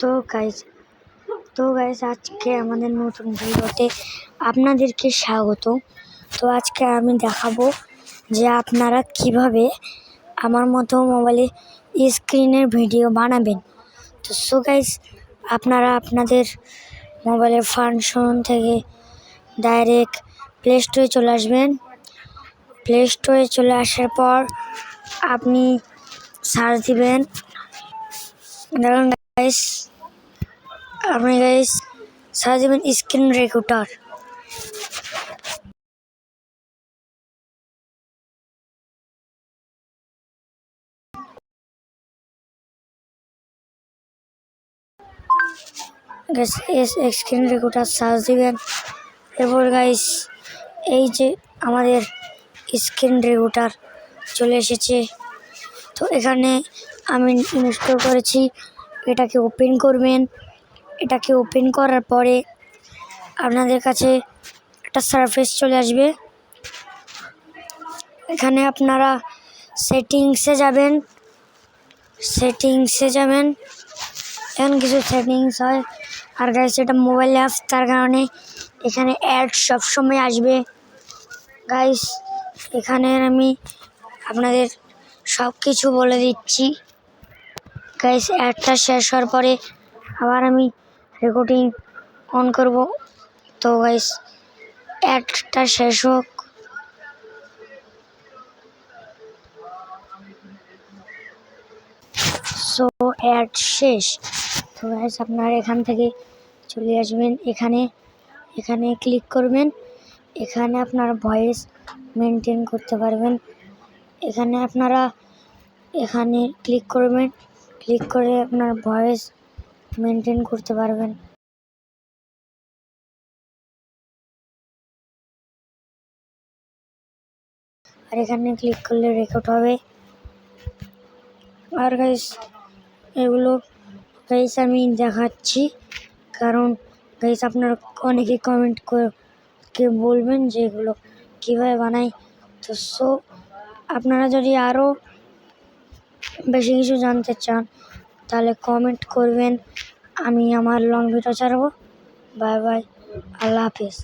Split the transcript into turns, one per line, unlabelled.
তো গাইস আজকে আমাদের নতুন ভিডিওতে আপনাদেরকে স্বাগত। তো আজকে আমি দেখাবো যে আপনারা কিভাবে আমার মতো মোবাইলে স্ক্রিনের ভিডিও বানাবেন। তো গাইস আপনারা আপনাদের মোবাইলের ফাংশন থেকে ডাইরেক্ট প্লে স্টোরে চলে আসবেন। প্লে স্টোরে চলে আসার পর আপনি সার্চ দিবেন, দেখুন গাইস আপনি সার্চ দিবেন screen recorder. Screen recorder search দিবেন। এরপর গাইস এই যে আমাদের স্ক্রিন রেকর্ডার চলে এসেছে। তো এখানে আমি ইনস্টল করেছি, এটাকে ওপেন করবেন। এটাকে ওপেন করার পরে আপনাদের কাছে একটা সারফেস চলে আসবে। এখানে আপনারা সেটিংসে যাবেন। এখানে কিছু সেটিংস হয়। আর গাইস এটা মোবাইল অ্যাপস, তার কারণে এখানে অ্যাড সবসময় আসবে। গাইস এখানে আমি আপনাদের সব কিছু বলে দিচ্ছি। গাইস অ্যাডটা শেষ হওয়ার পরে আবার আমি রেকর্ডিং অন করব। তো গাইস অ্যাডটা শেষ হোক। সো অ্যাড শেষ। তো গাইস আপনারা এখান থেকে চলে আসবেন, এখানে ক্লিক করবেন। এখানে আপনার ভয়েস মেনটেন করতে পারবেন। এখানে আপনারা ক্লিক করবেন, ক্লিক করে আপনার ভয়েস মেনটেন করতে পারবেন। আর এখানে ক্লিক করলে রেকর্ড হবে। আর গাইস এগুলো গাইস আমি দেখাচ্ছি, কারণ গাইস আপনারা অনেকে কমেন্ট করে বলবেন যে এগুলো কীভাবে বানাই। তো আপনারা যদি আরও বেশি কিছু জানতে চান তাহলে কমেন্ট করবেন, আমি আমার লং ভিডিও ছাড়বো। বাই বাই, আল্লাহ হাফিজ।